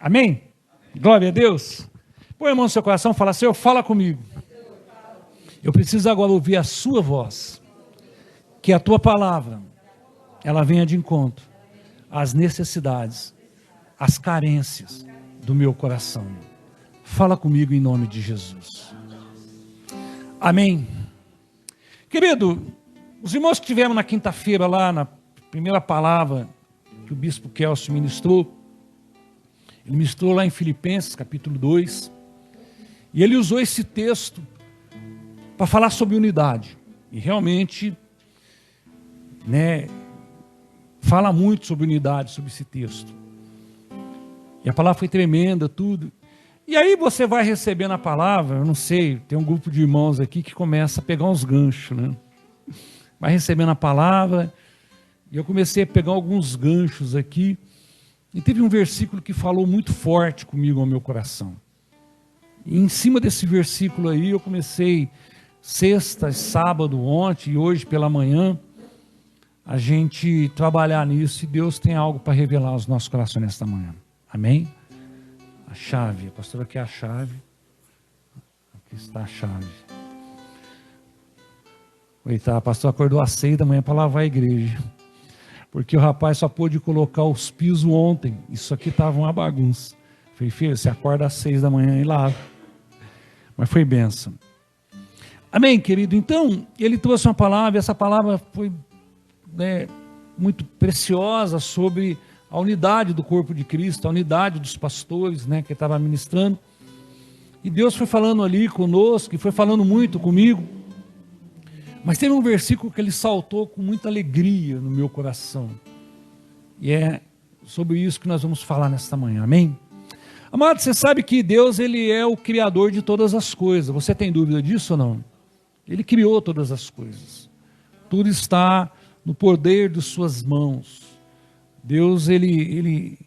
Amém? Glória a Deus. Põe a mão no seu coração e fala, Senhor, fala comigo. Eu preciso agora ouvir a sua voz. Que a tua palavra, ela venha de encontro às necessidades, às carências do meu coração. Fala comigo em nome de Jesus. Amém. Querido, os irmãos que tivemos na quinta-feira lá, na primeira palavra que o bispo Kelso ministrou, ele ministrou lá em Filipenses, capítulo 2, e ele usou esse texto para falar sobre unidade. E realmente, fala muito sobre unidade, sobre esse texto. E a palavra foi tremenda, tudo. E aí você vai recebendo a palavra, eu não sei, tem um grupo de irmãos aqui que começa a pegar uns ganchos, né? Vai recebendo a palavra, e eu comecei a pegar alguns ganchos aqui, e teve um versículo que falou muito forte comigo ao meu coração. E em cima desse versículo aí, eu comecei sexta, sábado, ontem e hoje pela manhã, a gente trabalhar nisso, e Deus tem algo para revelar aos nossos corações nesta manhã. Amém? A chave, a pastora quer a chave. Aqui está a chave. Eita, a pastora acordou às 6 da manhã para lavar a igreja. Porque o rapaz só pôde colocar os pisos ontem. Isso aqui estava uma bagunça. Falei, filho, você acorda às 6 da manhã e lava. Mas foi bênção. Amém, querido? Então, ele trouxe uma palavra, e essa palavra foi muito preciosa sobre a unidade do corpo de Cristo, a unidade dos pastores, que ele estava ministrando. E Deus foi falando ali conosco, e foi falando muito comigo. Mas teve um versículo que ele saltou com muita alegria no meu coração. E é sobre isso que nós vamos falar nesta manhã, amém? Amado, você sabe que Deus, ele é o criador de todas as coisas. Você tem dúvida disso ou não? Ele criou todas as coisas. Tudo está no poder de suas mãos. Deus, ele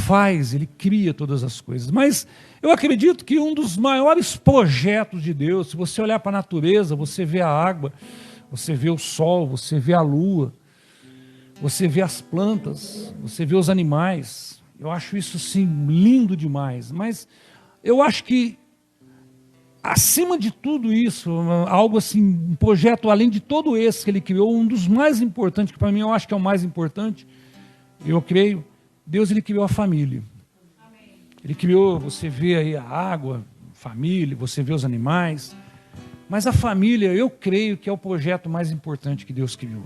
faz, ele cria todas as coisas. Mas eu acredito que um dos maiores projetos de Deus, se você olhar para a natureza, você vê a água, você vê o sol, você vê a lua, você vê as plantas, você vê os animais. Eu acho isso assim lindo demais. Mas eu acho que acima de tudo isso, algo assim, um projeto além de todo esse que ele criou, um dos mais importantes, que para mim eu acho que é o mais importante, eu creio, Deus, ele criou a família. Amém. Ele criou, você vê aí a água, família, você vê os animais, mas a família, eu creio que é o projeto mais importante que Deus criou,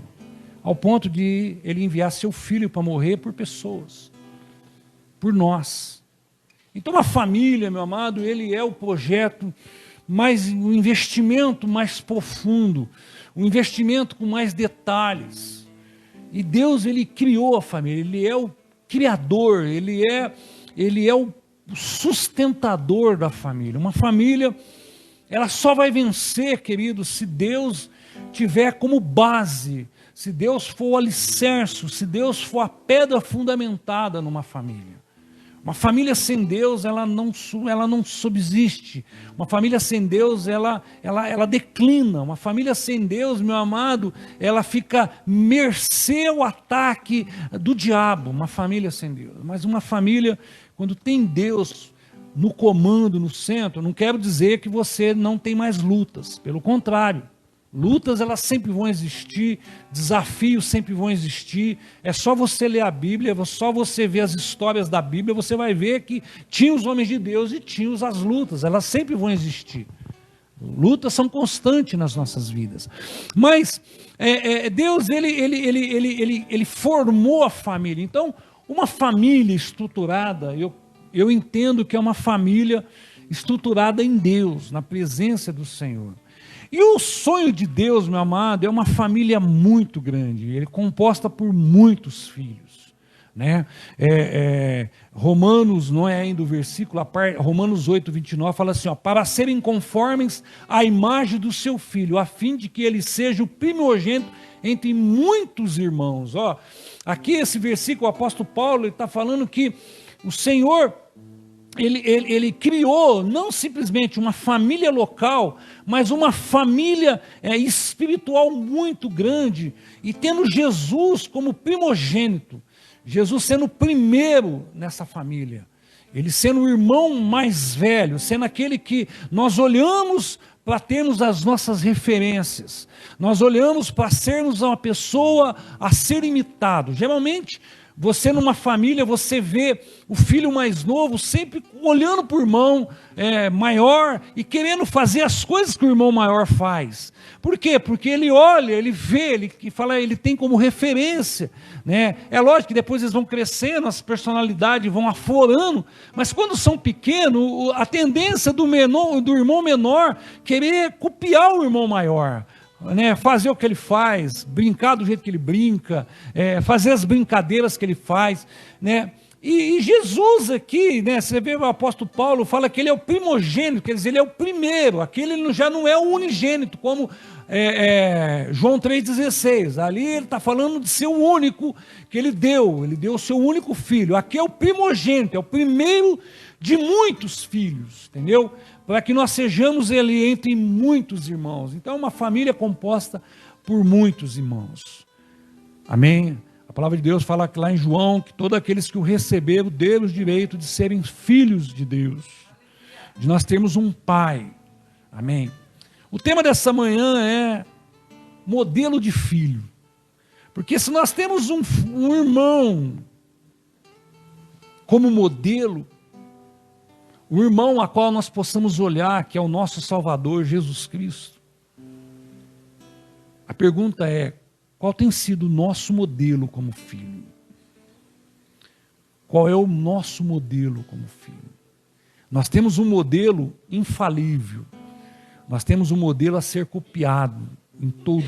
ao ponto de ele enviar seu filho para morrer por pessoas, por nós. Então a família, meu amado, ele é o projeto um investimento mais profundo, um investimento com mais detalhes. E Deus, ele criou a família, ele é o criador, ele é o sustentador da família. Uma família, ela só vai vencer, querido, se Deus tiver como base, se Deus for o alicerce, se Deus for a pedra fundamentada numa família. Uma família sem Deus, ela não subsiste. Uma família sem Deus, ela declina. Uma família sem Deus, meu amado, ela fica mercê ao ataque do diabo. Uma família sem Deus. Mas uma família, quando tem Deus no comando, no centro, não quero dizer que você não tem mais lutas. Pelo contrário. Lutas, elas sempre vão existir, desafios sempre vão existir. É só você ler a Bíblia, é só você ver as histórias da Bíblia, você vai ver que tinha os homens de Deus e tinha as lutas, elas sempre vão existir. Lutas são constantes nas nossas vidas. Mas Deus, ele formou a família. Então, uma família estruturada, eu entendo que é uma família estruturada em Deus, na presença do Senhor. E o sonho de Deus, meu amado, é uma família muito grande, ele é composta por muitos filhos, Romanos, não é ainda o versículo, Romanos 8, 29, fala assim, para serem conformes à imagem do seu filho, a fim de que ele seja o primogênito entre muitos irmãos. Aqui esse versículo, o apóstolo Paulo está falando que o Senhor, ele criou não simplesmente uma família local, mas uma família espiritual muito grande, e tendo Jesus como primogênito. Jesus sendo o primeiro nessa família, ele sendo o irmão mais velho, sendo aquele que nós olhamos para termos as nossas referências, nós olhamos para sermos uma pessoa a ser imitado. Geralmente, você numa família, você vê o filho mais novo sempre olhando para o irmão maior e querendo fazer as coisas que o irmão maior faz. Por quê? Porque ele olha, ele vê, ele tem como referência, né? É lógico que depois eles vão crescendo, as personalidades vão aflorando, mas quando são pequenos, a tendência do irmão menor querer copiar o irmão maior, né, fazer o que ele faz, brincar do jeito que ele brinca, fazer as brincadeiras que ele faz, né? E Jesus aqui, né, você vê o apóstolo Paulo, fala que ele é o primogênito, quer dizer, ele é o primeiro, aqui ele já não é o unigênito, como João 3,16, ali ele está falando de ser o único que ele deu o seu único filho, aqui é o primogênito, é o primeiro de muitos filhos, entendeu? Para que nós sejamos ele entre muitos irmãos. Então, uma família composta por muitos irmãos. Amém? A palavra de Deus fala lá em João que todos aqueles que o receberam deram o direito de serem filhos de Deus, de nós termos um pai. Amém? O tema dessa manhã é modelo de filho. Porque se nós temos um irmão como modelo, o irmão a qual nós possamos olhar, que é o nosso Salvador, Jesus Cristo. A pergunta é, qual tem sido o nosso modelo como filho? Qual é o nosso modelo como filho? Nós temos um modelo infalível. Nós temos um modelo a ser copiado em tudo.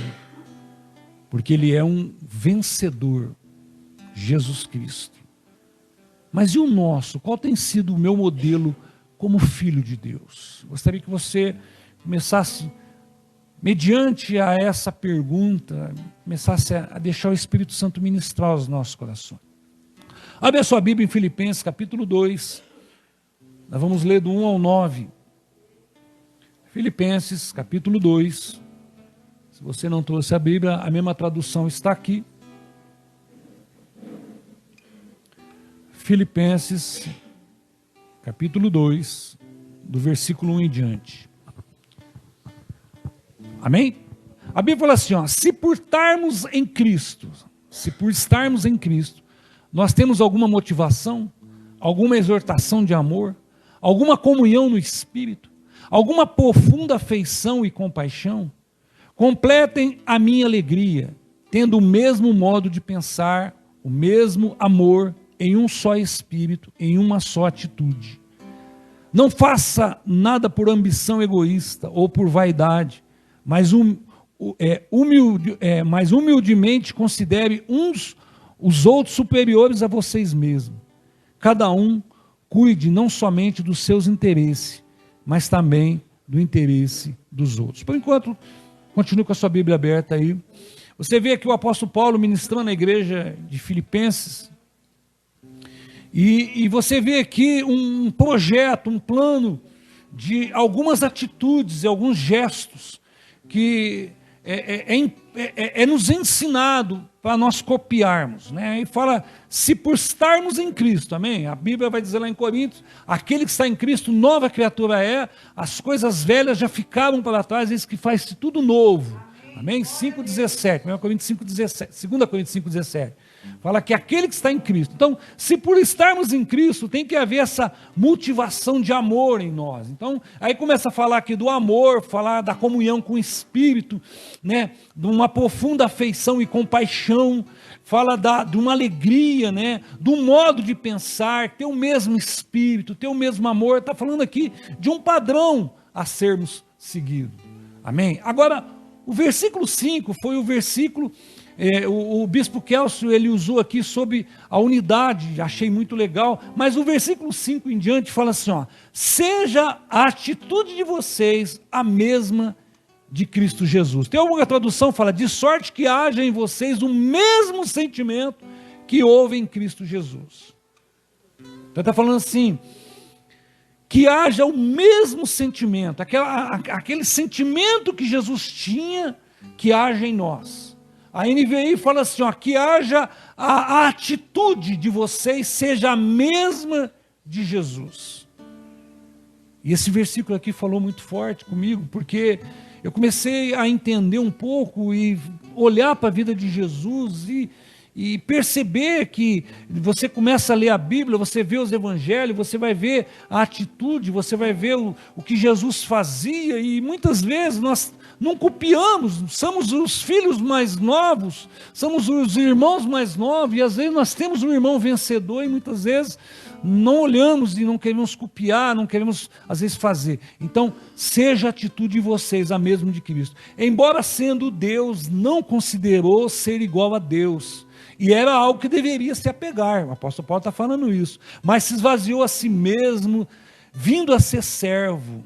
Porque ele é um vencedor, Jesus Cristo. Mas e o nosso? Qual tem sido o meu modelo como filho de Deus? Gostaria que você começasse, mediante a essa pergunta, começasse a deixar o Espírito Santo ministrar os nossos corações. Abre a sua Bíblia em Filipenses capítulo 2, nós vamos ler do 1 ao 9. Filipenses capítulo 2, se você não trouxe a Bíblia, a mesma tradução está aqui. Filipenses capítulo 2, do versículo 1 em diante. Amém? A Bíblia fala assim, ó, se por estarmos em Cristo, nós temos alguma motivação, alguma exortação de amor, alguma comunhão no Espírito, alguma profunda afeição e compaixão, completem a minha alegria, tendo o mesmo modo de pensar, o mesmo amor, em um só espírito, em uma só atitude. Não faça nada por ambição egoísta ou por vaidade, mas humildemente considere uns os outros superiores a vocês mesmos. Cada um cuide não somente dos seus interesses, mas também do interesse dos outros. Por enquanto, continue com a sua Bíblia aberta aí. Você vê aqui o apóstolo Paulo ministrando na igreja de Filipenses, e você vê aqui um projeto, um plano de algumas atitudes e alguns gestos que é nos ensinado para nós copiarmos, né? E fala, se por estarmos em Cristo, amém? A Bíblia vai dizer lá em Coríntios, aquele que está em Cristo, nova criatura é, as coisas velhas já ficaram para trás, eis que faz tudo novo, amém? 5,17, 2 Coríntios 5,17, fala que aquele que está em Cristo. Então, se por estarmos em Cristo, tem que haver essa motivação de amor em nós. Então, aí começa a falar aqui do amor, falar da comunhão com o Espírito, né? De uma profunda afeição e compaixão, fala de uma alegria, né? Do modo de pensar, ter o mesmo Espírito, ter o mesmo amor. Está falando aqui de um padrão a sermos seguidos. Amém? Agora, o versículo 5 foi o versículo... o bispo Kelsey, ele usou aqui sobre a unidade, achei muito legal, mas o versículo 5 em diante fala assim, ó, seja a atitude de vocês a mesma de Cristo Jesus. Tem alguma tradução que fala, de sorte que haja em vocês o mesmo sentimento que houve em Cristo Jesus. Então está falando assim, que haja o mesmo sentimento, aquele sentimento que Jesus tinha, que haja em nós. A NVI fala assim, ó, que haja a atitude de vocês seja a mesma de Jesus. E esse versículo aqui falou muito forte comigo, porque eu comecei a entender um pouco e olhar para a vida de Jesus e perceber que você começa a ler a Bíblia, você vê os evangelhos, você vai ver a atitude, você vai ver o que Jesus fazia, e muitas vezes nós não copiamos, somos os filhos mais novos, somos os irmãos mais novos, e às vezes nós temos um irmão vencedor e muitas vezes não olhamos e não queremos copiar, não queremos às vezes fazer. Então, seja a atitude de vocês a mesma de Cristo. Embora sendo Deus, não considerou ser igual a Deus. E era algo que deveria se apegar. O apóstolo Paulo está falando isso. Mas se esvaziou a si mesmo, vindo a ser servo,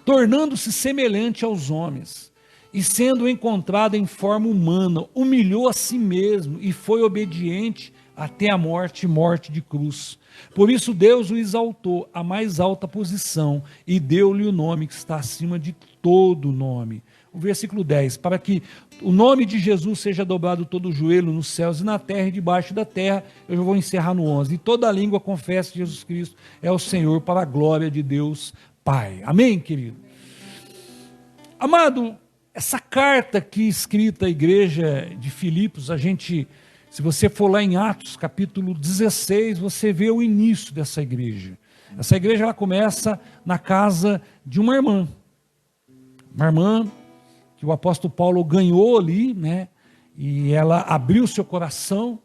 tornando-se semelhante aos homens. E sendo encontrado em forma humana, humilhou a si mesmo e foi obediente até a morte, morte de cruz. Por isso Deus o exaltou à mais alta posição e deu-lhe o nome que está acima de todo nome. O versículo 10, para que o nome de Jesus seja dobrado todo o joelho nos céus e na terra e debaixo da terra. Eu já vou encerrar no 11. E toda língua confesse que Jesus Cristo é o Senhor, para a glória de Deus Pai. Amém, querido? Amado, essa carta aqui escrita à igreja de Filipos, se você for lá em Atos capítulo 16, você vê o início dessa igreja. Essa igreja ela começa na casa de uma irmã que o apóstolo Paulo ganhou ali, né? E ela abriu seu coração,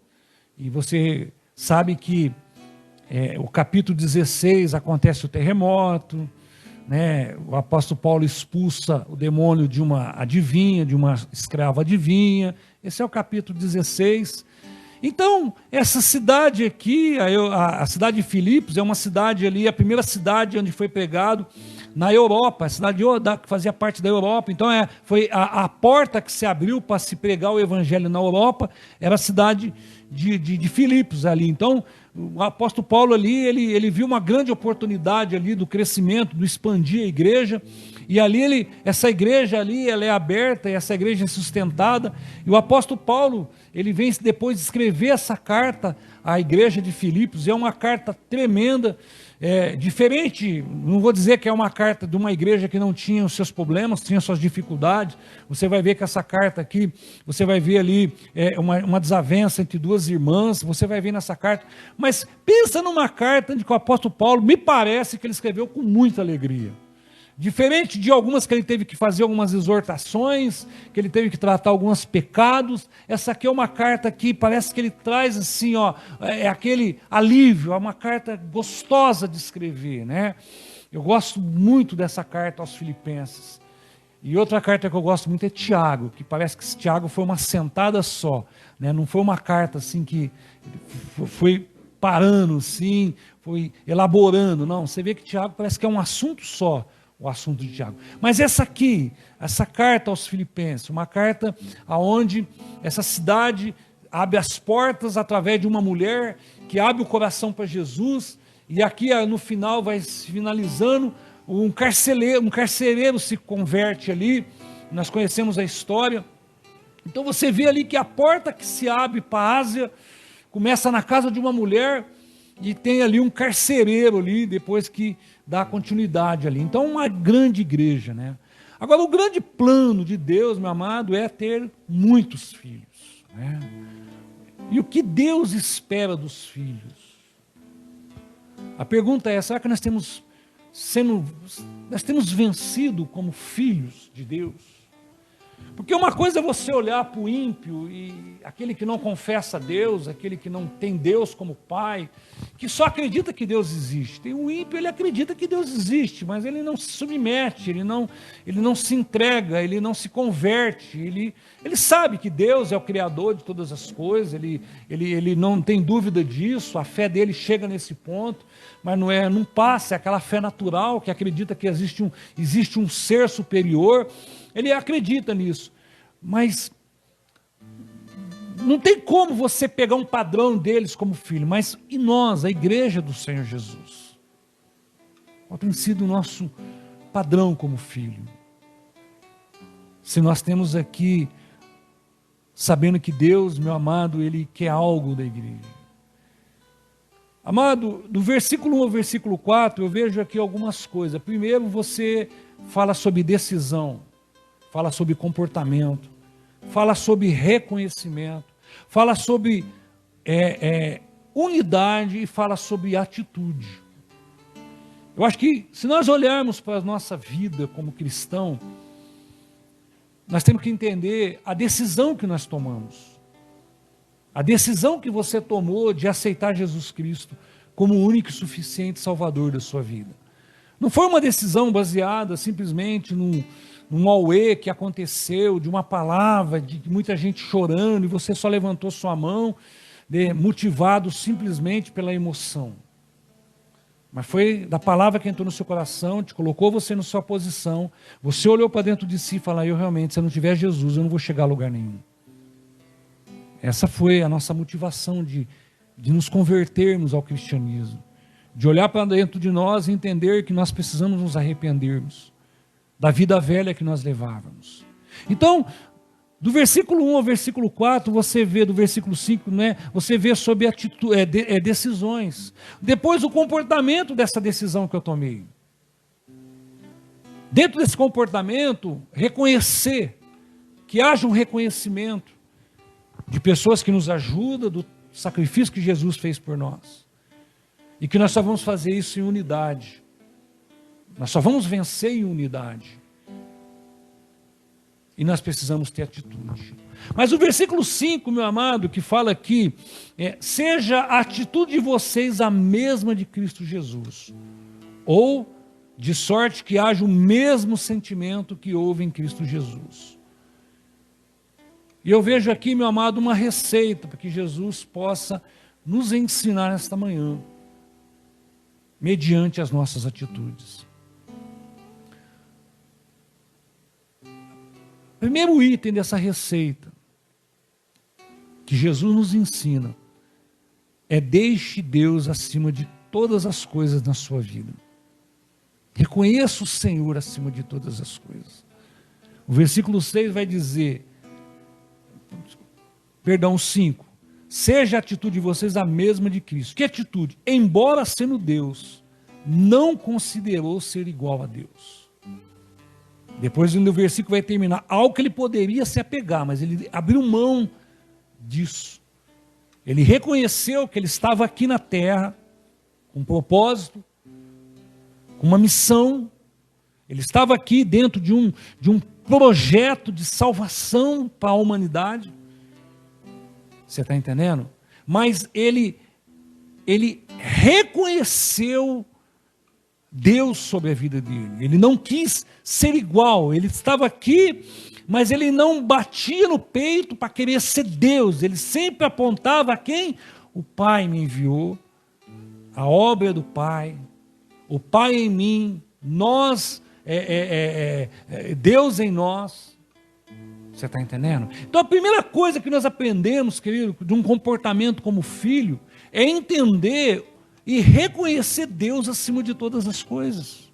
e você sabe que o capítulo 16 acontece o terremoto, né? O apóstolo Paulo expulsa o demônio de uma adivinha, de uma escrava adivinha. Esse é o capítulo 16. Então, essa cidade aqui, a cidade de Filipos, é uma cidade ali, a primeira cidade onde foi pregado na Europa, a cidade que fazia parte da Europa. Então, foi a porta que se abriu para se pregar o evangelho na Europa, era a cidade de Filipos ali. Então, o apóstolo Paulo ali, ele viu uma grande oportunidade ali do crescimento, do expandir a igreja, e ali essa igreja ali, ela é aberta, e essa igreja é sustentada, e o apóstolo Paulo, ele vem depois de escrever essa carta à igreja de Filipos, é uma carta tremenda, diferente, não vou dizer que é uma carta de uma igreja que não tinha os seus problemas, tinha suas dificuldades. Você vai ver que essa carta aqui, você vai ver ali uma desavença entre duas irmãs, você vai ver nessa carta, mas pensa numa carta de que o apóstolo Paulo, me parece que ele escreveu com muita alegria. Diferente de algumas que ele teve que fazer algumas exortações, que ele teve que tratar alguns pecados, essa aqui é uma carta que parece que ele traz assim, aquele alívio, é uma carta gostosa de escrever, né? Eu gosto muito dessa carta aos Filipenses. E outra carta que eu gosto muito é Tiago, que parece que Tiago foi uma sentada só, né? Não foi uma carta assim que foi parando assim, foi elaborando, não. Você vê que Tiago parece que é um assunto só, o assunto de Tiago. Mas essa carta aos Filipenses, uma carta aonde essa cidade abre as portas através de uma mulher que abre o coração para Jesus, e aqui no final vai finalizando, um carcereiro se converte ali, nós conhecemos a história. Então você vê ali que a porta que se abre para a Ásia começa na casa de uma mulher, e tem ali um carcereiro ali, depois que dá continuidade ali. Então, uma grande igreja, né? Agora, o grande plano de Deus, meu amado, é ter muitos filhos, né? E o que Deus espera dos filhos? A pergunta é, será que nós temos vencido como filhos de Deus? Porque uma coisa é você olhar para o ímpio, e aquele que não confessa a Deus, aquele que não tem Deus como Pai, que só acredita que Deus existe. Tem o ímpio, ele acredita que Deus existe, mas ele não se submete, ele não se entrega, ele não se converte, ele sabe que Deus é o Criador de todas as coisas, ele não tem dúvida disso, a fé dele chega nesse ponto, mas não passa, é aquela fé natural que acredita que existe um ser superior. Ele acredita nisso, mas não tem como você pegar um padrão deles como filho. Mas e nós, a igreja do Senhor Jesus? Qual tem sido o nosso padrão como filho? Se nós temos aqui sabendo que Deus, meu amado, Ele quer algo da igreja. Amado, do versículo 1 ao versículo 4, eu vejo aqui algumas coisas. Primeiro, você fala sobre decisão, fala sobre comportamento, fala sobre reconhecimento, fala sobre unidade e fala sobre atitude. Eu acho que se nós olharmos para a nossa vida como cristão, nós temos que entender a decisão que nós tomamos. A decisão que você tomou de aceitar Jesus Cristo como o único e suficiente Salvador da sua vida. Não foi uma decisão baseada simplesmente num auê que aconteceu, de uma palavra, de muita gente chorando, e você só levantou sua mão, motivado simplesmente pela emoção. Mas foi da palavra que entrou no seu coração, te colocou você na sua posição, você olhou para dentro de si e falou, eu realmente, se eu não tiver Jesus, eu não vou chegar a lugar nenhum. Essa foi a nossa motivação de nos convertermos ao cristianismo. De olhar para dentro de nós e entender que nós precisamos nos arrependermos da vida velha que nós levávamos. Então, do versículo 1 ao versículo 4, você vê, do versículo 5, né, você vê sobre decisões. Depois o comportamento dessa decisão que eu tomei. Dentro desse comportamento, reconhecer, que haja um reconhecimento de pessoas que nos ajudam, do sacrifício que Jesus fez por nós. E que nós só vamos fazer isso em unidade. Nós só vamos vencer em unidade. E nós precisamos ter atitude. Mas o versículo 5, meu amado, que fala aqui, seja a atitude de vocês a mesma de Cristo Jesus. Ou, de sorte que haja o mesmo sentimento que houve em Cristo Jesus. E eu vejo aqui, meu amado, uma receita para que Jesus possa nos ensinar esta manhã, mediante as nossas atitudes. Primeiro item dessa receita que Jesus nos ensina é: deixe Deus acima de todas as coisas na sua vida. Reconheça o Senhor acima de todas as coisas. O versículo 6 vai dizer, 5, seja a atitude de vocês a mesma de Cristo. Que atitude? Embora sendo Deus, não considerou ser igual a Deus. Depois no versículo vai terminar, algo que ele poderia se apegar, mas ele abriu mão disso. Ele reconheceu que ele estava aqui na terra, com um propósito, com uma missão. Ele estava aqui dentro de um projeto de salvação para a humanidade. Você está entendendo? Mas ele reconheceu Deus sobre a vida dele. Ele não quis ser igual. Ele estava aqui, mas ele não batia no peito para querer ser Deus. Ele sempre apontava a quem? O Pai me enviou, a obra do Pai, o Pai em mim, nós, Deus em nós. Você está entendendo? Então a primeira coisa que nós aprendemos, querido, de um comportamento como filho, é entender e reconhecer Deus acima de todas as coisas.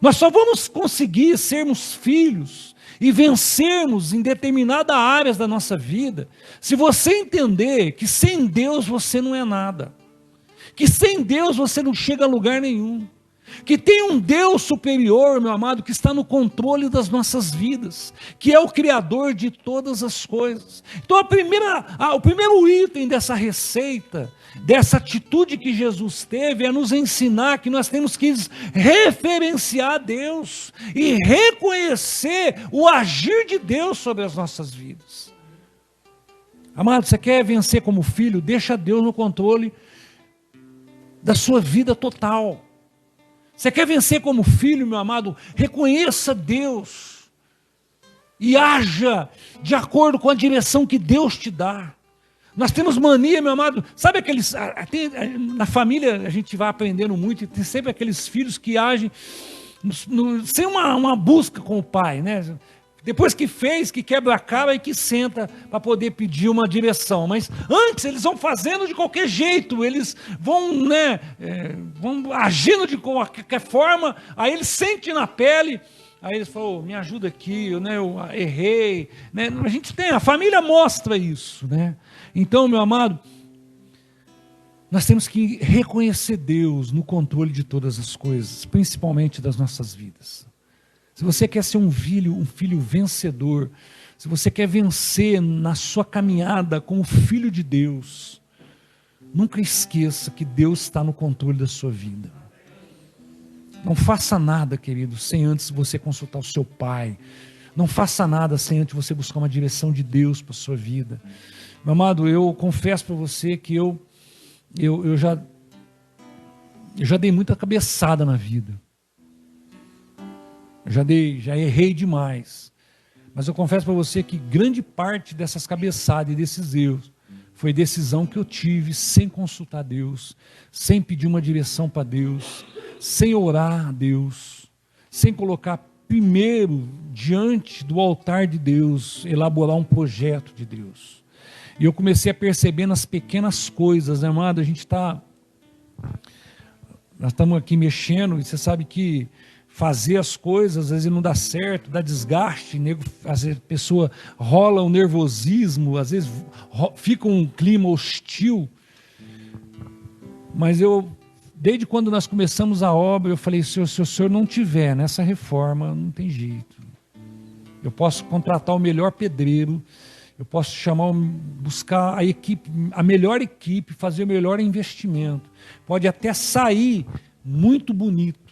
Nós só vamos conseguir sermos filhos e vencermos em determinadas áreas da nossa vida se você entender que sem Deus você não é nada, que sem Deus você não chega a lugar nenhum, que tem um Deus superior, meu amado, que está no controle das nossas vidas, que é o Criador de todas as coisas. Então o primeiro item dessa receita, dessa atitude que Jesus teve, é nos ensinar que nós temos que referenciar Deus e reconhecer o agir de Deus sobre as nossas vidas. Amado, você quer vencer como filho? Deixa Deus no controle da sua vida total. Você quer vencer como filho, meu amado? Reconheça Deus e haja de acordo com a direção que Deus te dá. Nós temos mania, meu amado, sabe aqueles, na família a gente vai aprendendo muito, e tem sempre aqueles filhos que agem sem uma busca com o pai, né? Depois que fez, que quebra a cara e que senta para poder pedir uma direção. Mas antes eles vão fazendo de qualquer jeito, eles vão, vão agindo de qualquer forma, aí eles sentem na pele Aí eles falaram, me ajuda aqui, eu errei. Né? A gente tem, a família mostra isso. Né? Então, meu amado, nós temos que reconhecer Deus no controle de todas as coisas, principalmente das nossas vidas. Se você quer ser um filho vencedor, se você quer vencer na sua caminhada como filho de Deus, nunca esqueça que Deus está no controle da sua vida. Não faça nada, querido, sem antes você consultar o seu pai. Não faça nada sem antes você buscar uma direção de Deus para a sua vida. Meu amado, eu confesso para você que eu já dei muita cabeçada na vida. Já errei demais. Mas eu confesso para você que grande parte dessas cabeçadas e desses erros foi decisão que eu tive sem consultar Deus, sem pedir uma direção para Deus, sem orar a Deus, sem colocar primeiro diante do altar de Deus, elaborar um projeto de Deus. E eu comecei a perceber nas pequenas coisas, né, amado? Nós estamos aqui mexendo, e você sabe que fazer as coisas, às vezes não dá certo, dá desgaste, às vezes a pessoa rola um nervosismo, às vezes fica um clima hostil. Mas desde quando nós começamos a obra, eu falei, se o senhor não tiver nessa reforma, não tem jeito. Eu posso contratar o melhor pedreiro, eu posso buscar a melhor equipe, fazer o melhor investimento. Pode até sair muito bonito,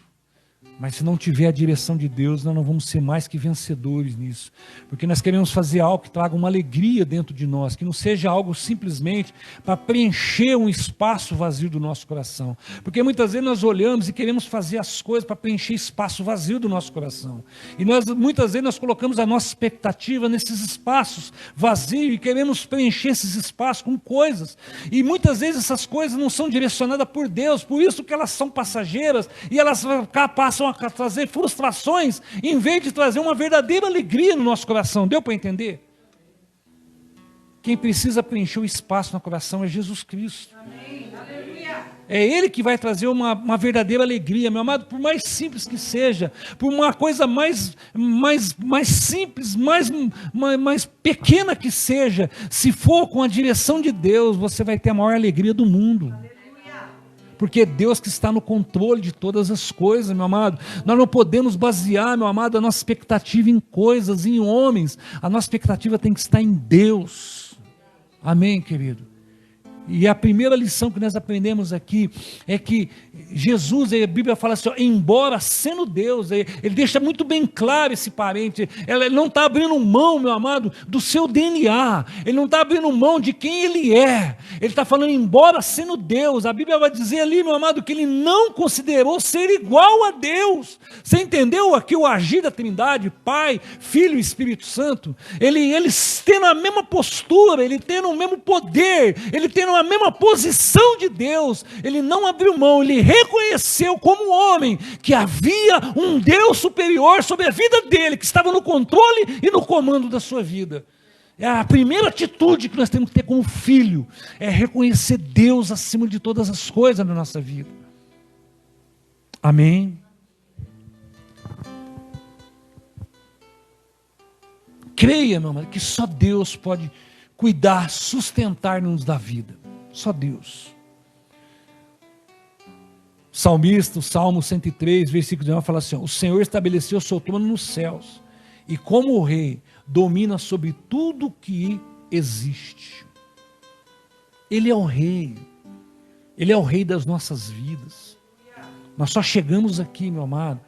mas se não tiver a direção de Deus, nós não vamos ser mais que vencedores nisso. Porque nós queremos fazer algo que traga uma alegria dentro de nós, que não seja algo simplesmente para preencher um espaço vazio do nosso coração. Porque muitas vezes nós olhamos e queremos fazer as coisas para preencher espaço vazio do nosso coração. E muitas vezes nós colocamos a nossa expectativa nesses espaços vazios e queremos preencher esses espaços com coisas. E muitas vezes essas coisas não são direcionadas por Deus, por isso que elas são passageiras e elas passam a trazer frustrações, em vez de trazer uma verdadeira alegria no nosso coração. Deu para entender? Quem precisa preencher o espaço no coração é Jesus Cristo. Amém. É Ele que vai trazer uma verdadeira alegria, meu amado, por mais simples que seja, por uma coisa mais simples, mais pequena que seja, se for com a direção de Deus, você vai ter a maior alegria do mundo. Porque é Deus que está no controle de todas as coisas, meu amado. Nós não podemos basear, meu amado, a nossa expectativa em coisas, em homens. A nossa expectativa tem que estar em Deus. Amém, querido? E a primeira lição que nós aprendemos aqui é que Jesus, a Bíblia fala assim, ó, embora sendo Deus, ele deixa muito bem claro esse parente, ele não está abrindo mão, meu amado, do seu DNA, ele não está abrindo mão de quem ele é, ele está falando, embora sendo Deus, a Bíblia vai dizer ali, meu amado, que ele não considerou ser igual a Deus. Você entendeu aqui o agir da Trindade, Pai, Filho e Espírito Santo? Eles tendo a mesma postura, ele tendo o mesmo poder, ele tendo a mesma posição de Deus, ele não abriu mão, ele reconheceu como homem que havia um Deus superior sobre a vida dele, que estava no controle e no comando da sua vida. É a primeira atitude que nós temos que ter como filho, é reconhecer Deus acima de todas as coisas na nossa vida. Amém? Creia, meu amado, que só Deus pode cuidar, sustentar-nos da vida. Só Deus. O salmista, o Salmo 103, versículo 19, fala assim, o Senhor estabeleceu o seu trono nos céus, e como o rei, domina sobre tudo que existe. Ele é o rei. Ele é o rei das nossas vidas. Nós só chegamos aqui, meu amado,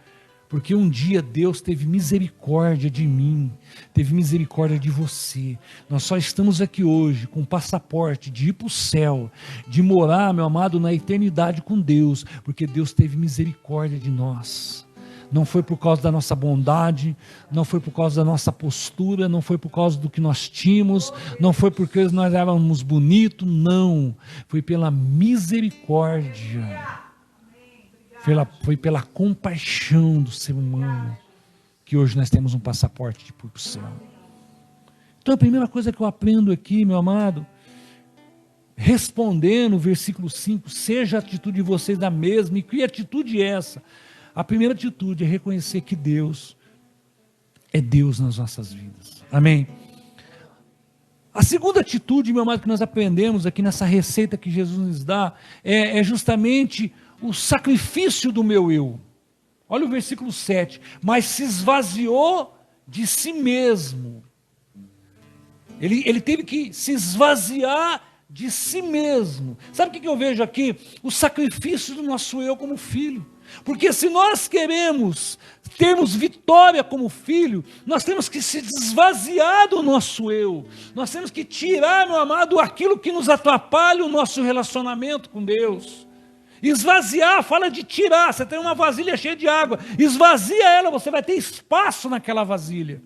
porque um dia Deus teve misericórdia de mim, teve misericórdia de você. Nós só estamos aqui hoje com o passaporte de ir para o céu, de morar, meu amado, na eternidade com Deus, porque Deus teve misericórdia de nós. Não foi por causa da nossa bondade, não foi por causa da nossa postura, não foi por causa do que nós tínhamos, não foi porque nós éramos bonitos, não. Foi pela misericórdia. Foi pela compaixão do ser humano que hoje nós temos um passaporte de ir para o céu. Então a primeira coisa que eu aprendo aqui, meu amado, respondendo o versículo 5, seja a atitude de vocês a mesma. E que atitude é essa? A primeira atitude é reconhecer que Deus é Deus nas nossas vidas. Amém? A segunda atitude, meu amado, que nós aprendemos aqui nessa receita que Jesus nos dá, é justamente o sacrifício do meu eu. Olha o versículo 7. Mas se esvaziou de si mesmo. Ele teve que se esvaziar de si mesmo. Sabe o que eu vejo aqui? O sacrifício do nosso eu como filho. Porque se nós queremos termos vitória como filho, nós temos que se desvaziar do nosso eu. Nós temos que tirar, meu amado, aquilo que nos atrapalha o nosso relacionamento com Deus. Esvaziar, fala de tirar. Você tem uma vasilha cheia de água, esvazia ela, você vai ter espaço naquela vasilha.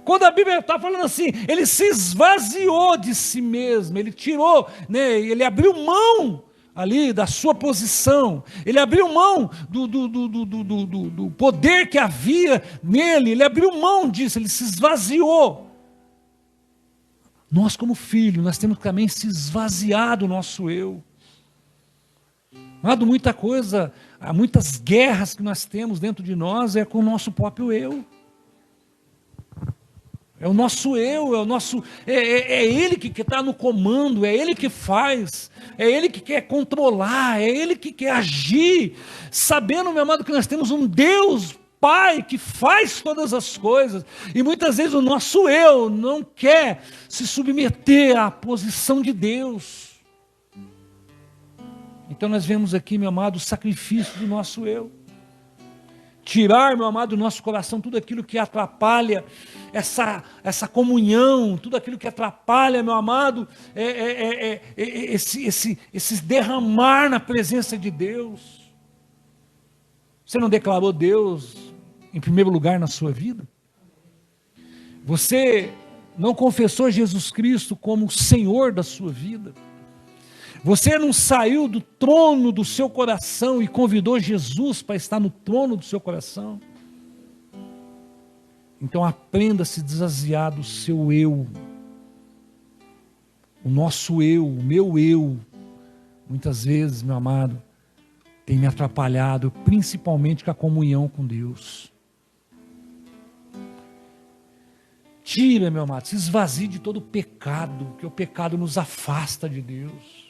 Quando a Bíblia está falando assim, ele se esvaziou de si mesmo, ele tirou, né, ele abriu mão ali da sua posição, ele abriu mão do poder que havia nele, ele abriu mão disso, ele se esvaziou. Nós como filhos, nós temos que também se esvaziar do nosso eu. Amado, muita coisa, muitas guerras que nós temos dentro de nós é com o nosso próprio eu. É o nosso eu, é ele que está no comando, é ele que faz, é ele que quer controlar, é ele que quer agir, sabendo, meu amado, que nós temos um Deus Pai que faz todas as coisas, e muitas vezes o nosso eu não quer se submeter à posição de Deus. Então nós vemos aqui, meu amado, o sacrifício do nosso eu. Tirar, meu amado, do nosso coração tudo aquilo que atrapalha essa comunhão, tudo aquilo que atrapalha, meu amado, esse derramar na presença de Deus. Você não declarou Deus em primeiro lugar na sua vida? Você não confessou Jesus Cristo como o Senhor da sua vida? Você não saiu do trono do seu coração e convidou Jesus para estar no trono do seu coração? Então aprenda a se desvaziar do seu eu. O nosso eu, o meu eu, muitas vezes, meu amado, tem me atrapalhado, principalmente com a comunhão com Deus. Tira, meu amado, se esvazie de todo o pecado, porque o pecado nos afasta de Deus.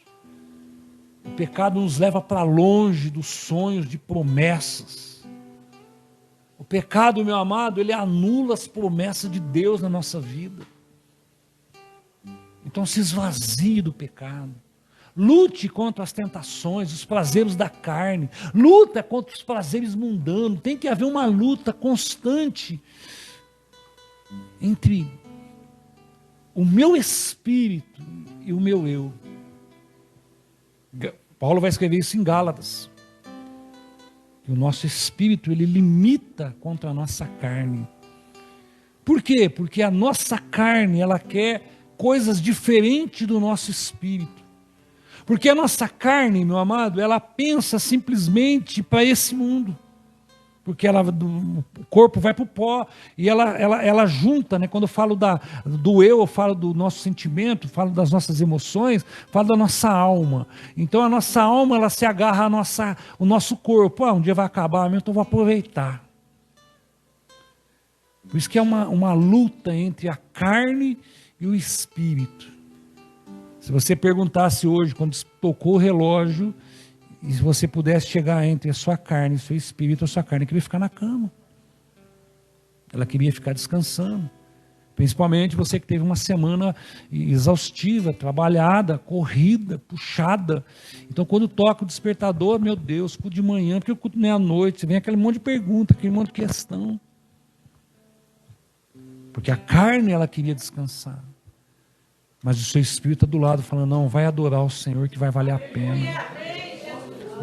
O pecado nos leva para longe dos sonhos de promessas. O pecado, meu amado, ele anula as promessas de Deus na nossa vida. Então se esvazie do pecado. Lute contra as tentações, os prazeres da carne. Luta contra os prazeres mundanos. Tem que haver uma luta constante entre o meu espírito e o meu eu. Paulo vai escrever isso em Gálatas. O nosso espírito, ele limita contra a nossa carne. Por quê? Porque a nossa carne, ela quer coisas diferentes do nosso espírito. Porque a nossa carne, meu amado, ela pensa simplesmente para esse mundo. Porque o corpo vai para o pó e ela junta, né? Quando eu falo do eu falo do nosso sentimento, falo das nossas emoções, falo da nossa alma. Então a nossa alma, ela se agarra ao nosso corpo. Um dia vai acabar, então eu vou aproveitar. Por isso que é uma luta entre a carne e o espírito. Se você perguntasse hoje, quando tocou o relógio, e se você pudesse chegar entre a sua carne e o seu espírito, a sua carne queria ficar na cama. Ela queria ficar descansando. Principalmente você que teve uma semana exaustiva, trabalhada, corrida, puxada. Então quando toca o despertador, meu Deus, culto de manhã, porque eu culto meia-noite, vem aquele monte de pergunta, aquele monte de questão. Porque a carne, ela queria descansar. Mas o seu espírito está do lado, falando, não, vai adorar o Senhor que vai valer a pena.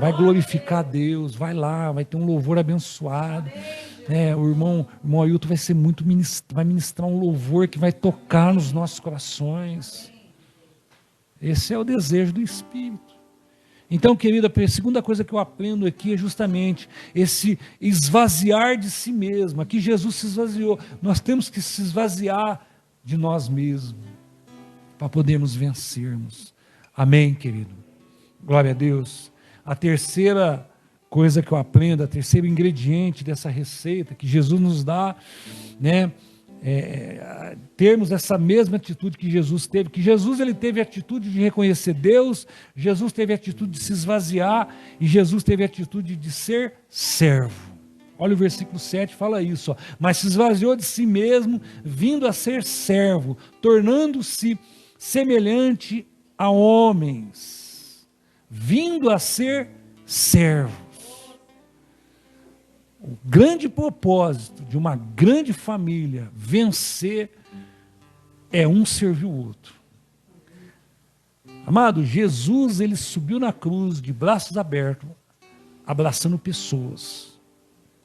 Vai glorificar a Deus, vai lá, vai ter um louvor abençoado. O irmão Ailton vai ministrar um louvor que vai tocar nos nossos corações. Esse é o desejo do Espírito. Então, querida, a segunda coisa que eu aprendo aqui é justamente esse esvaziar de si mesmo. Aqui Jesus se esvaziou. Nós temos que se esvaziar de nós mesmos para podermos vencermos. Amém, querido? Glória a Deus. A terceira coisa que eu aprendo, o terceiro ingrediente dessa receita que Jesus nos dá, né? Termos essa mesma atitude que Jesus teve, ele teve a atitude de reconhecer Deus, Jesus teve a atitude de se esvaziar, e Jesus teve a atitude de ser servo. Olha o versículo 7, fala isso, ó. Mas se esvaziou de si mesmo, vindo a ser servo, tornando-se semelhante a homens, vindo a ser servos. O grande propósito de uma grande família vencer é um servir o outro. Amado, Jesus, ele subiu na cruz de braços abertos, abraçando pessoas.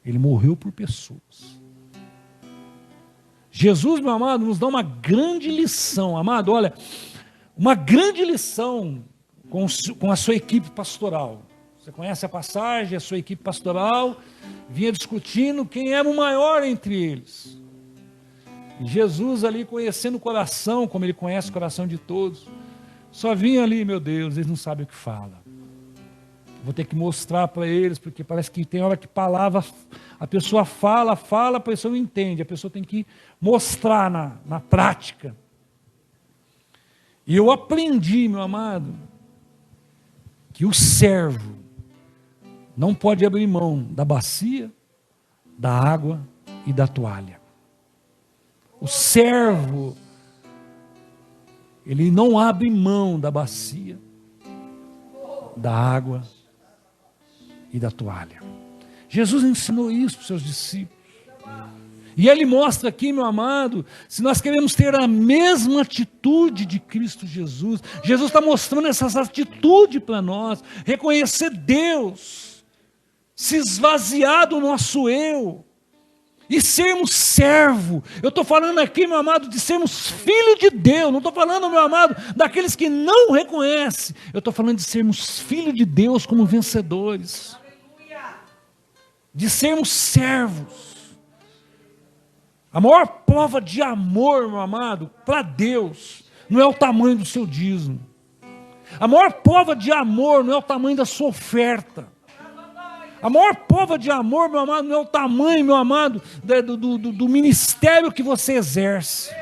Ele morreu por pessoas. Jesus, meu amado, nos dá uma grande lição. Amado, olha, uma grande lição com a sua equipe pastoral. Você conhece a passagem, a sua equipe pastoral vinha discutindo quem era o maior entre eles. E Jesus ali conhecendo o coração, como ele conhece o coração de todos, só vinha ali, meu Deus, eles não sabem o que fala. Vou ter que mostrar para eles, porque parece que tem hora que palavra, a pessoa fala, a pessoa não entende, a pessoa tem que mostrar na prática. E eu aprendi, meu amado, que o servo não pode abrir mão da bacia, da água e da toalha. O servo, ele não abre mão da bacia, da água e da toalha. Jesus ensinou isso para os seus discípulos. E ele mostra aqui, meu amado, se nós queremos ter a mesma atitude de Cristo Jesus, Jesus está mostrando essas atitudes para nós, reconhecer Deus, se esvaziar do nosso eu, e sermos servo. Eu estou falando aqui, meu amado, de sermos filho de Deus, não estou falando, meu amado, daqueles que não reconhecem, eu estou falando de sermos filho de Deus como vencedores, de sermos servos. A maior prova de amor, meu amado, para Deus, não é o tamanho do seu dízimo. A maior prova de amor não é o tamanho da sua oferta. A maior prova de amor, meu amado, não é o tamanho, meu amado, do ministério que você exerce.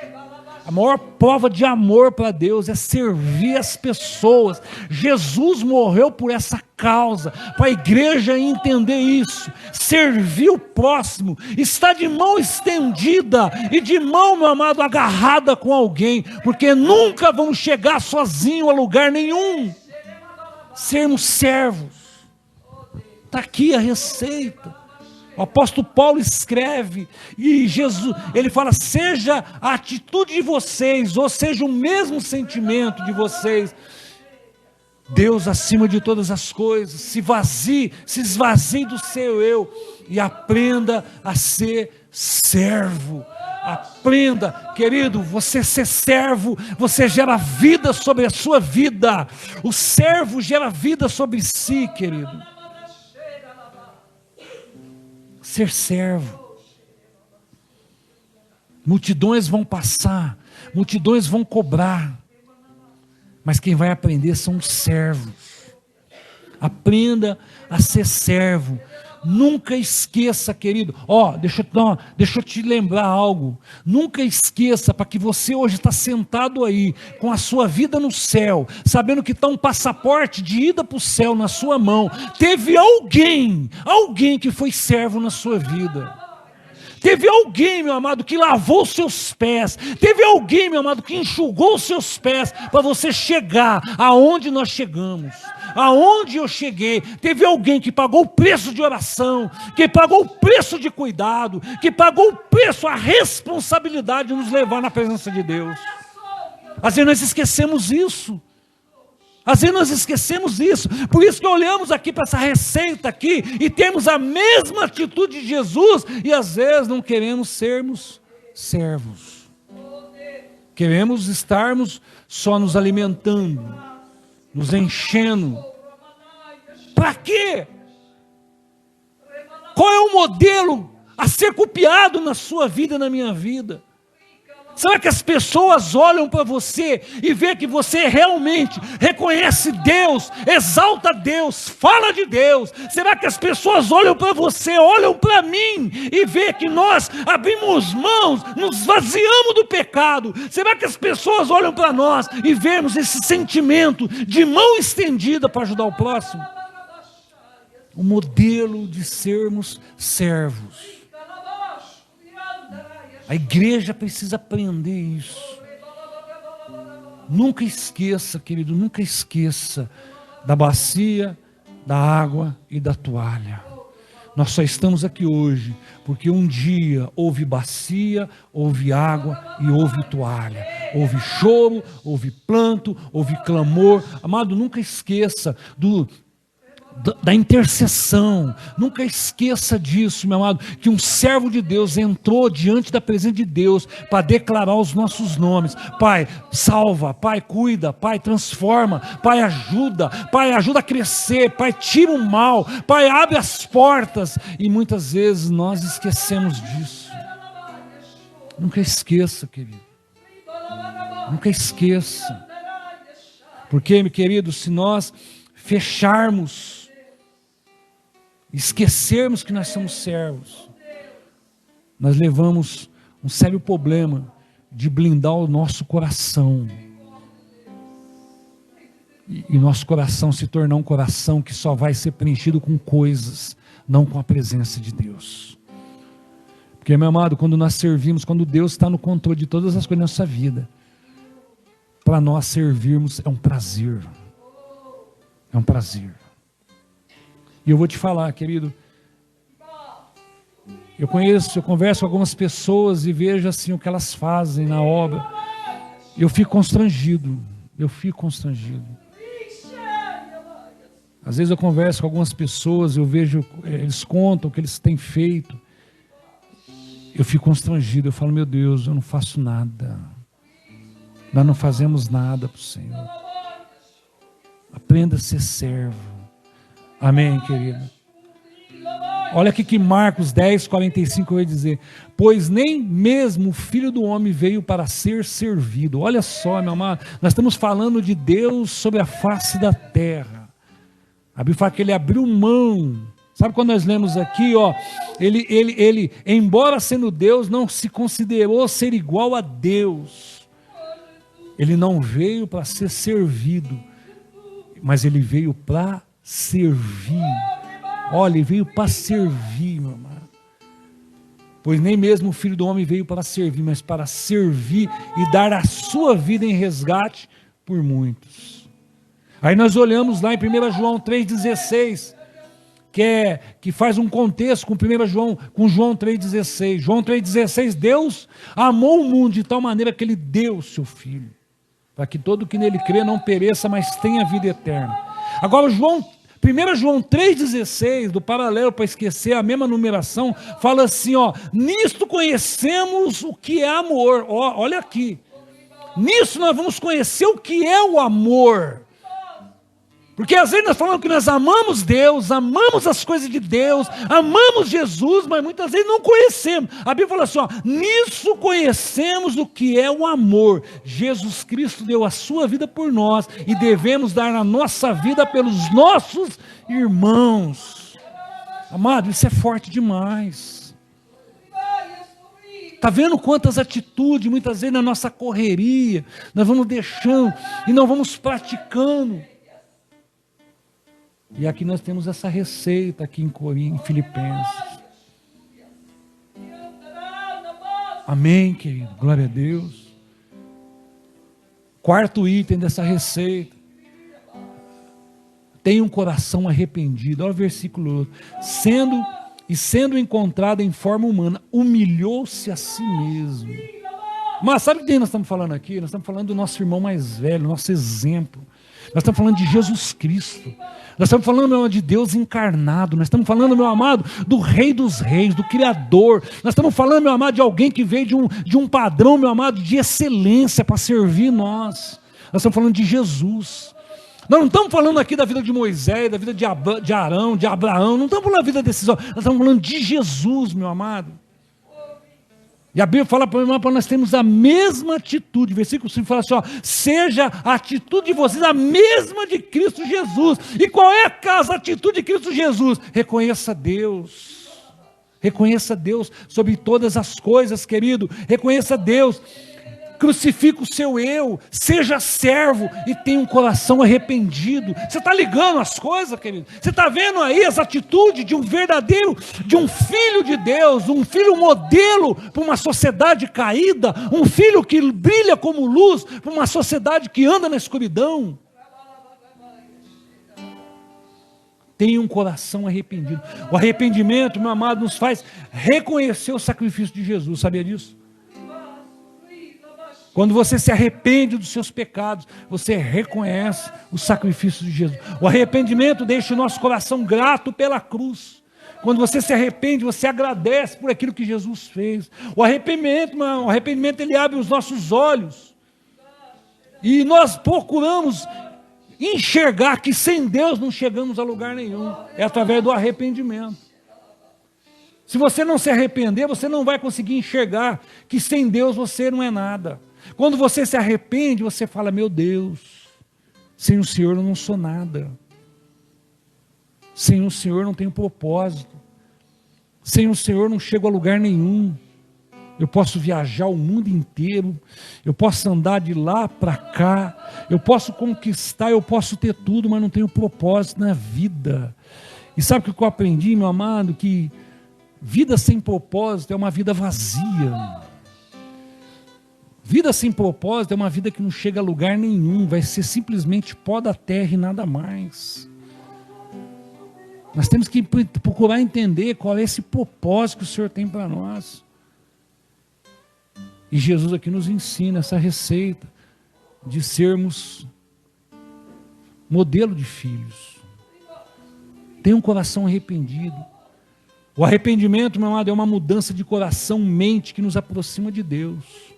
A maior prova de amor para Deus é servir as pessoas. Jesus morreu por essa causa, para a igreja entender isso. Servir o próximo, estar de mão estendida e de mão, meu amado, agarrada com alguém, porque nunca vamos chegar sozinho a lugar nenhum. Sermos servos. Está aqui a receita. O apóstolo Paulo escreve, e Jesus, ele fala, seja a atitude de vocês, ou seja o mesmo sentimento de vocês, Deus acima de todas as coisas, se esvazie do seu eu, e aprenda a ser servo. Aprenda, querido, você ser servo, você gera vida sobre a sua vida, o servo gera vida sobre si, querido. Ser servo. Multidões vão passar, multidões vão cobrar, mas quem vai aprender são os servos. Aprenda a ser servo. Nunca esqueça, querido, deixa eu te lembrar algo. Nunca esqueça, para que você hoje está sentado aí, com a sua vida no céu, sabendo que está um passaporte de ida para o céu na sua mão. Teve alguém que foi servo na sua vida. Teve alguém, meu amado, que lavou os seus pés. Teve alguém, meu amado, que enxugou os seus pés para você chegar aonde nós chegamos. Aonde eu cheguei, teve alguém que pagou o preço de oração, que pagou o preço de cuidado, que pagou o preço, a responsabilidade de nos levar na presença de Deus. Às vezes nós esquecemos isso. Por isso que olhamos aqui para essa receita aqui e temos a mesma atitude de Jesus e às vezes não queremos sermos servos. Queremos estarmos só nos alimentando, nos enchendo. Para quê? Qual é o modelo a ser copiado na sua vida e na minha vida? Será que as pessoas olham para você e vê que você realmente reconhece Deus, exalta Deus, fala de Deus? Será que as pessoas olham para você, olham para mim e vê que nós abrimos mãos, nos vaziamos do pecado? Será que as pessoas olham para nós e vemos esse sentimento de mão estendida para ajudar o próximo? O modelo de sermos servos. A igreja precisa aprender isso. Nunca esqueça, querido, nunca esqueça da bacia, da água e da toalha. Nós só estamos aqui hoje porque um dia houve bacia, houve água e houve toalha. Houve choro, houve planto, houve clamor. Amado, nunca esqueça da intercessão. Nunca esqueça disso, meu amado, que um servo de Deus entrou diante da presença de Deus para declarar os nossos nomes. Pai, salva, Pai, cuida, Pai, transforma, Pai, ajuda a crescer, Pai, tira o mal, Pai, abre as portas. E muitas vezes nós esquecemos disso. Nunca esqueça, querido, nunca esqueça, porque, meu querido, se nós fecharmos, esquecermos que nós somos servos, nós levamos um sério problema de blindar o nosso coração, e nosso coração se tornar um coração que só vai ser preenchido com coisas, não com a presença de Deus. Porque, meu amado, quando nós servimos, quando Deus está no controle de todas as coisas da nossa vida, para nós servirmos é um prazer. É um prazer. E eu vou te falar, querido, eu converso com algumas pessoas e vejo assim o que elas fazem na obra. Eu fico constrangido. Às vezes eu converso com algumas pessoas, eu vejo, eles contam o que eles têm feito. Eu fico constrangido, eu falo, meu Deus, eu não faço nada. Nós não fazemos nada para o Senhor. Aprenda a ser servo. Amém, querido? Olha aqui que Marcos 10, 45 vai dizer: pois nem mesmo o Filho do Homem veio para ser servido. Olha só, meu amado, nós estamos falando de Deus sobre a face da terra. A Bíblia fala que ele abriu mão. Sabe quando nós lemos aqui, ó, ele, embora sendo Deus, não se considerou ser igual a Deus. Ele não veio para ser servido, mas ele veio para servir. Olha, ele veio para servir, meu amado. Pois nem mesmo o Filho do Homem veio para servir, mas para servir e dar a sua vida em resgate por muitos. Aí nós olhamos lá em 1 João 3,16, que faz um contexto com João 3,16. João 3,16, Deus amou o mundo de tal maneira que ele deu o seu Filho, para que todo que nele crê não pereça, mas tenha vida eterna. Agora 1 João 3,16, do paralelo para esquecer a mesma numeração, fala assim, ó, nisto conhecemos o que é amor. Ó, olha aqui, nisso nós vamos conhecer o que é o amor. Porque às vezes nós falamos que nós amamos Deus, amamos as coisas de Deus, amamos Jesus, mas muitas vezes não conhecemos. A Bíblia fala assim, ó, nisso conhecemos o que é o amor. Jesus Cristo deu a sua vida por nós e devemos dar a nossa vida pelos nossos irmãos. Amado, isso é forte demais. Está vendo quantas atitudes, muitas vezes na nossa correria, nós vamos deixando e não vamos praticando. E aqui nós temos essa receita aqui em Filipenses. Amém, querido? Glória a Deus. Quarto item dessa receita: tenha um coração arrependido. Olha o versículo 8. Sendo encontrado em forma humana, humilhou-se a si mesmo. Mas sabe de quem nós estamos falando aqui? Nós estamos falando do nosso irmão mais velho, nosso exemplo. Nós estamos falando de Jesus Cristo. Nós estamos falando, meu amado, de Deus encarnado. Nós estamos falando, meu amado, do Rei dos Reis, do Criador. Nós estamos falando, meu amado, de alguém que veio de um padrão, meu amado, de excelência para servir nós. Nós estamos falando de Jesus. Nós não estamos falando aqui da vida de Moisés, da vida de Arão, de Abraão. Não estamos falando da vida desses homens. Nós estamos falando de Jesus, meu amado. E a Bíblia fala para nós termos a mesma atitude. Versículo 5 fala assim, ó, seja a atitude de vocês a mesma de Cristo Jesus. E qual é a atitude de Cristo Jesus? Reconheça Deus. Reconheça Deus sobre todas as coisas, querido. Reconheça Deus. Crucifica o seu eu, seja servo e tenha um coração arrependido. Você está ligando as coisas, querido? Você está vendo aí as atitudes de um verdadeiro, de um filho de Deus, um filho modelo para uma sociedade caída, um filho que brilha como luz para uma sociedade que anda na escuridão. Tenha um coração arrependido. O arrependimento, meu amado, nos faz reconhecer o sacrifício de Jesus, sabia disso? Quando você se arrepende dos seus pecados, você reconhece o sacrifício de Jesus. O arrependimento deixa o nosso coração grato pela cruz. Quando você se arrepende, você agradece por aquilo que Jesus fez. O arrependimento ele abre os nossos olhos. E nós procuramos enxergar que sem Deus não chegamos a lugar nenhum. É através do arrependimento. Se você não se arrepender, você não vai conseguir enxergar que sem Deus você não é nada. Quando você se arrepende, você fala, meu Deus, sem o Senhor eu não sou nada. Sem o Senhor eu não tenho propósito. Sem o Senhor eu não chego a lugar nenhum. Eu posso viajar o mundo inteiro, eu posso andar de lá para cá, eu posso conquistar, eu posso ter tudo, mas não tenho propósito na vida. E sabe o que eu aprendi, meu amado? Que vida sem propósito é uma vida vazia. Vida sem propósito é uma vida que não chega a lugar nenhum, vai ser simplesmente pó da terra e nada mais. Nós temos que procurar entender qual é esse propósito que o Senhor tem para nós. E Jesus aqui nos ensina essa receita de sermos modelo de filhos. Tenha um coração arrependido. O arrependimento, meu amado, é uma mudança de coração, mente que nos aproxima de Deus.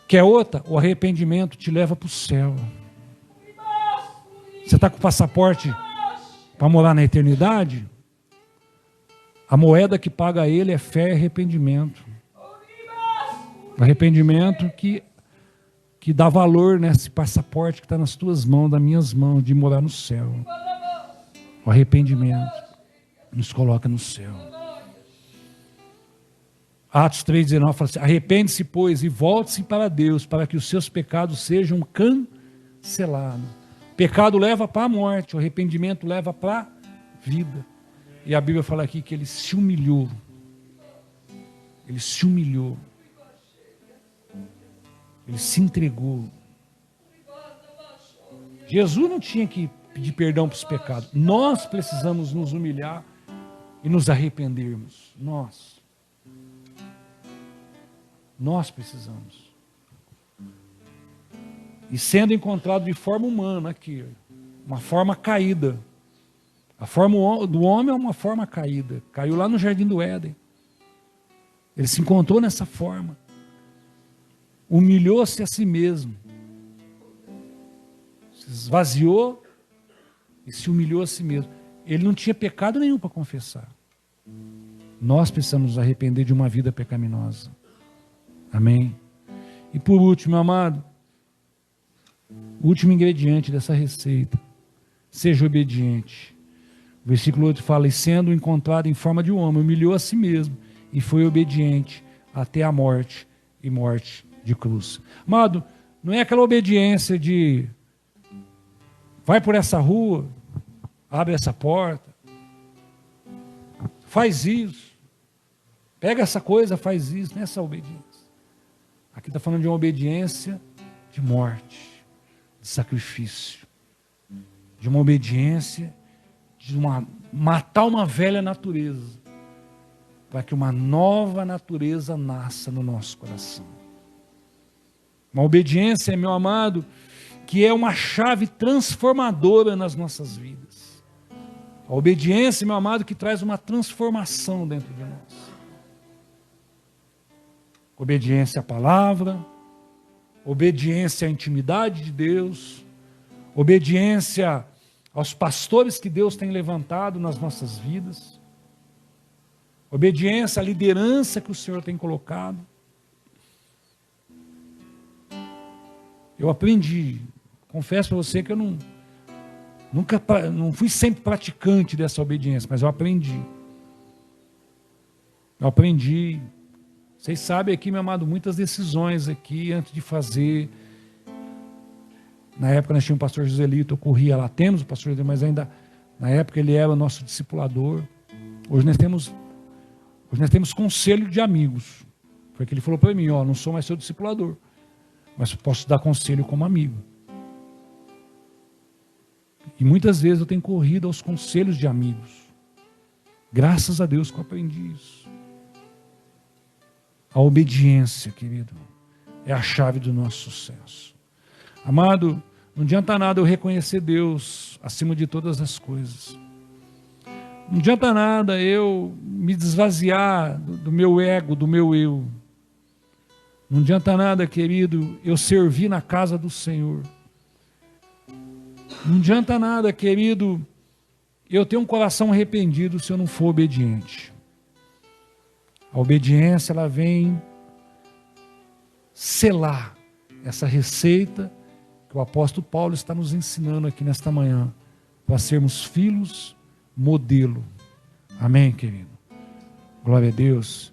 Quer outra? O arrependimento te leva para o céu. Você está com o passaporte para morar na eternidade? A moeda que paga ele é fé e arrependimento. Arrependimento que dá valor nesse passaporte que está nas tuas mãos, nas minhas mãos, de morar no céu. O arrependimento nos coloca no céu. Atos 3,19 fala assim, arrepende-se, pois, e volte-se para Deus, para que os seus pecados sejam cancelados. O pecado leva para a morte, o arrependimento leva para a vida. E a Bíblia fala aqui que ele se humilhou. Ele se humilhou. Ele se entregou. Jesus não tinha que pedir perdão para os pecados. Nós precisamos nos humilhar e nos arrependermos. Nós precisamos. E sendo encontrado de forma humana aqui, uma forma caída. A forma do homem é uma forma caída. Caiu lá no Jardim do Éden. Ele se encontrou nessa forma. Humilhou-se a si mesmo. Se esvaziou e se humilhou a si mesmo. Ele não tinha pecado nenhum para confessar. Nós precisamos nos arrepender de uma vida pecaminosa. Amém? E por último, meu amado, o último ingrediente dessa receita, seja obediente. O versículo 8 fala, e sendo encontrado em forma de homem, humilhou a si mesmo e foi obediente até a morte e morte de cruz. Amado, não é aquela obediência de vai por essa rua, abre essa porta, faz isso, pega essa coisa, faz isso, não é essa obediência. Aqui está falando de uma obediência de morte, de sacrifício, de uma obediência, de matar uma velha natureza, para que uma nova natureza nasça no nosso coração. Uma obediência, meu amado, que é uma chave transformadora nas nossas vidas. A obediência, meu amado, que traz uma transformação dentro de nós. Obediência à palavra, obediência à intimidade de Deus, obediência aos pastores que Deus tem levantado nas nossas vidas. Obediência à liderança que o Senhor tem colocado. Eu aprendi, confesso para você que eu não fui sempre praticante dessa obediência, mas eu aprendi. Eu aprendi. Vocês sabem aqui, meu amado, muitas decisões aqui antes de fazer. Na época nós tínhamos o pastor Joselito, eu corria lá, temos o pastor Joselito, mas ainda na época ele era o nosso discipulador. Hoje nós temos conselho de amigos. Foi o que ele falou para mim, ó, não sou mais seu discipulador, mas posso dar conselho como amigo. E muitas vezes eu tenho corrido aos conselhos de amigos. Graças a Deus que eu aprendi isso. A obediência, querido, é a chave do nosso sucesso. Amado, não adianta nada eu reconhecer Deus acima de todas as coisas. Não adianta nada eu me desvaziar do meu ego, do meu eu. Não adianta nada, querido, eu servir na casa do Senhor. Não adianta nada, querido, eu ter um coração arrependido se eu não for obediente. A obediência, ela vem selar essa receita que o apóstolo Paulo está nos ensinando aqui nesta manhã, para sermos filhos modelo. Amém, querido? Glória a Deus.